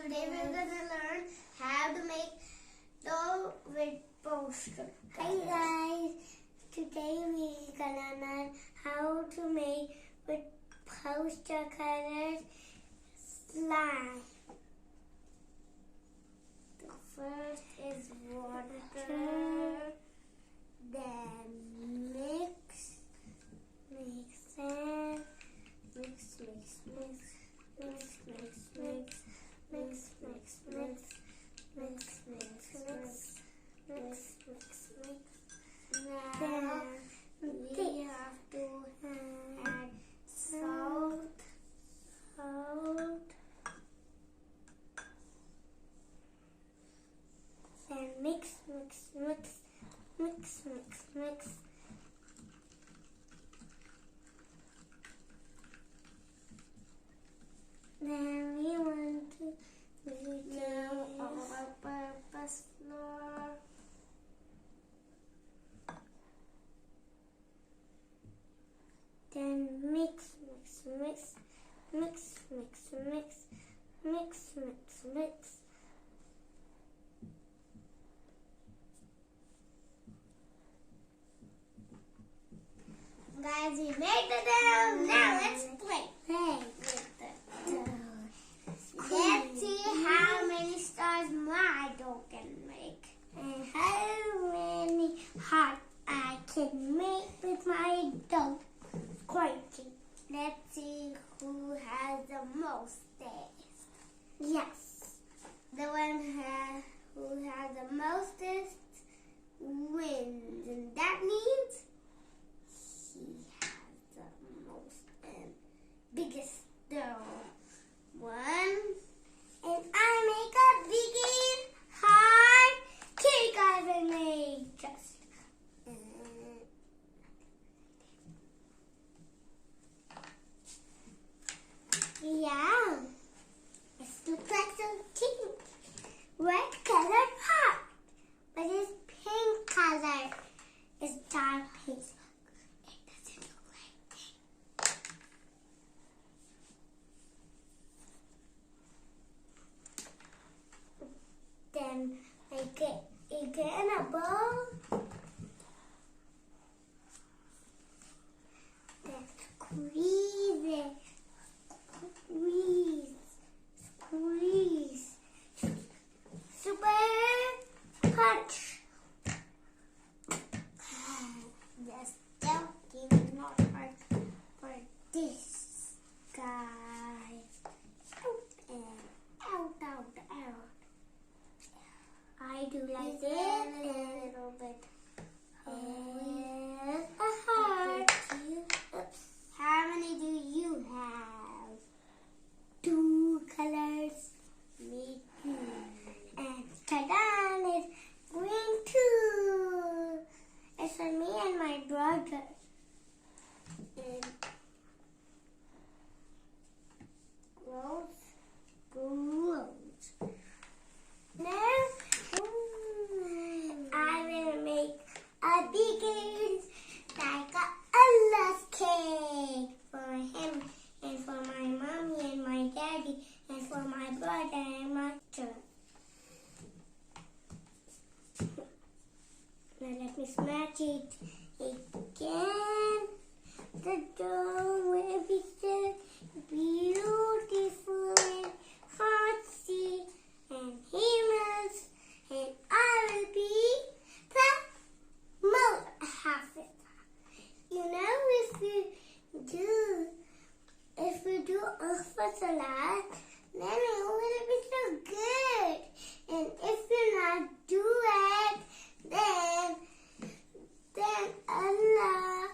Today we're gonna learn how to make doll with poster. Hi guys, today we're gonna learn how to make with poster colors slime. The first is water, then mix and mix. Now we have to add salt. And mix. Then we want to now all-purpose flour. Then mix. Guys, we made the dough. Now let's play with the dough. Let's see how many stars my dough can make and how many hearts I can make with my dough. Crunchy. Let's see who has the most taste. Yes, the one who has the mostest wins, and that means he has the most and biggest dough. One, and I make a big hard cake I will make just. Yeah, it looks like some pink, red colored heart, but it's pink color. It's dark pink. It doesn't look like pink. Then I get again a bowl. Then squeeze it. Squeeze. Super punch. Just joking, not hard for this, guys. Out. I do like this a little bit. And a heart. Oops. How many do you have? 2 colors. Me too. And ta-da! It's green too. It's for me and my brother. And grows. Now I will make a big like a love cake for him and for my mommy and my daddy and for my brother and my sister. Now let me smash it again. The dough will be so beautiful and fancy and humans, and I will be the most happy. You know, if we do a salad, then it will be so good. And if you not do it, then Allah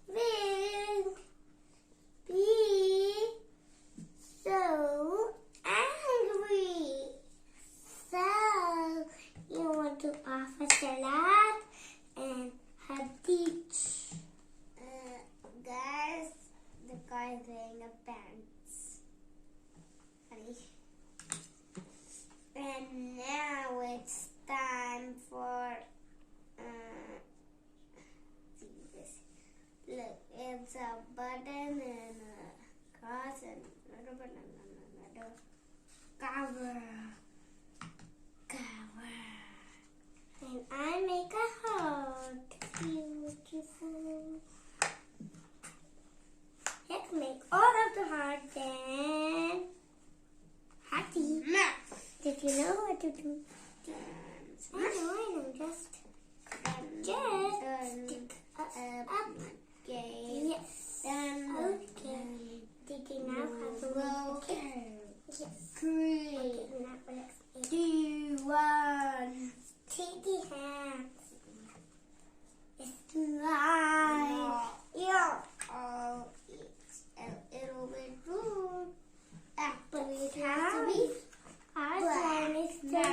will be so angry. So you want to offer salad and hadith. Guys, the guy is wearing a pants. Honey. And now it's time for see this. Look, cover. And I make a heart. Beautiful. Let's make all of the hearts then. Happy. Did you know what to do? I know. Just stick up. Yes. Okay. Did you know how to roll? Yes. Great. Okay, now let's do one. Take the hands. It's right. Yeah. Oh, it's a little bit rude. But it has to be. Our slime is the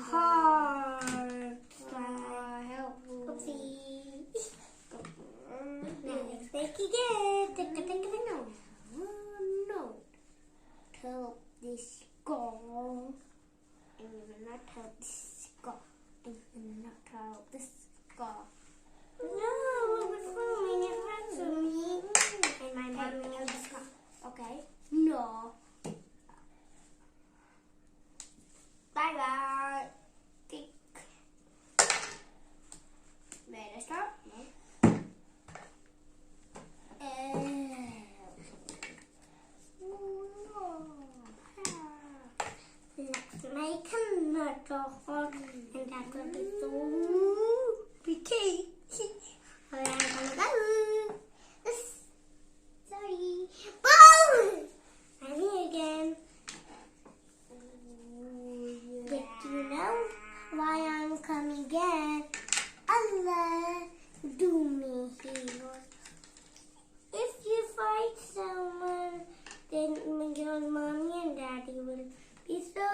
hard slime. Oopsie. Now let's make again. No. Help this skull. And you will not help this skull. And you will not help this skull. No, what's wrong? My neck hurts me. And my mom will help the skull. Okay? No. Bye bye. Tick. Ready to start? Let's make another hole, and that will be so pretty. Alright, I'm gonna go. Sorry. Boom! I'm here again. Did you know why I'm coming again? Allah, do me heroes. If you fight someone, then your mommy and daddy will be so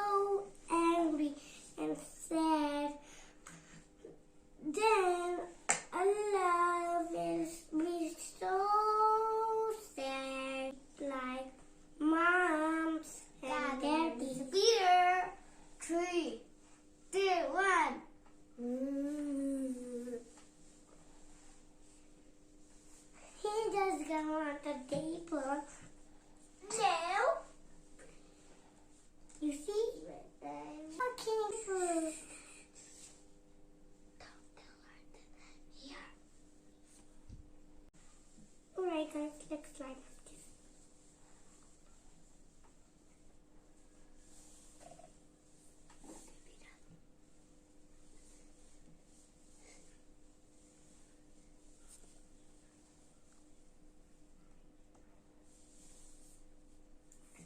angry and sad. Then Allah will be so sad, like moms and daddies. Disappear. 3, 2, 1. He just gonna want a paper. No. You see? Okay, food. Here. Alright guys, let's slide up this.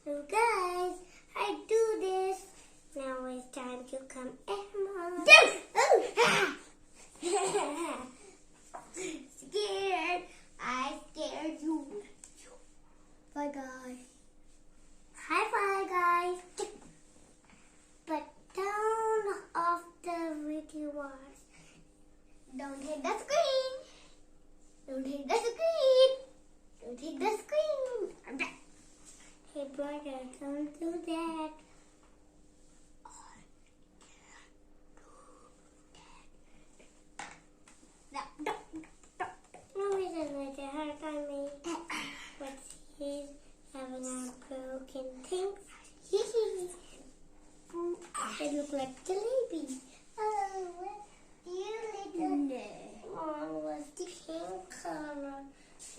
So guys, I do this. Now it's time to come Emma. Scared. I scared you. Bye guys. Bye guys. But turn off the video. Don't hit the screen. Don't hit the screen. Don't hit the screen. I'm back. Hey brother, don't do that. No, he doesn't like it hurt on me. But he's having a broken thing. They look like jalebi. Oh, what you little Mom was the pink color.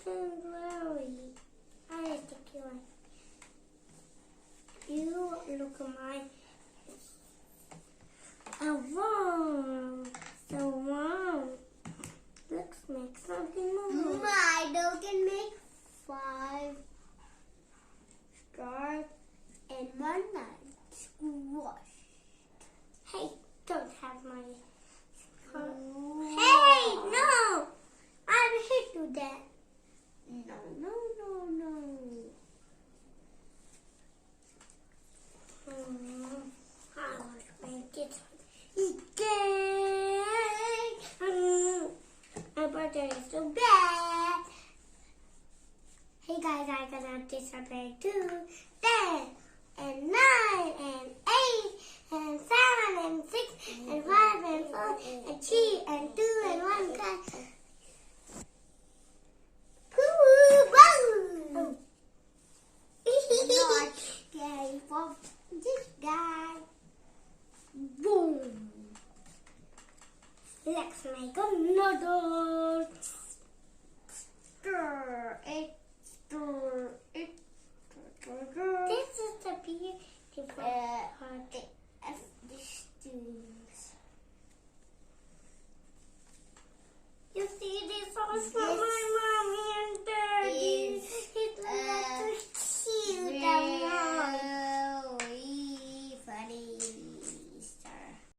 Don't worry. I like the cute one. You look at my warm. So warm. Let's make something more. My dog can make 5 stars in 1 night. Squash. Hey, don't have my Hey, no! I hate you that. No. I want to make it again. My brother is so bad. Hey guys, I got this up 2, 10, and 9, and 8, and 7, and 6, and 5, and 4, and 3, and 2, and 1, guys. this guy. Boom. Let's make another.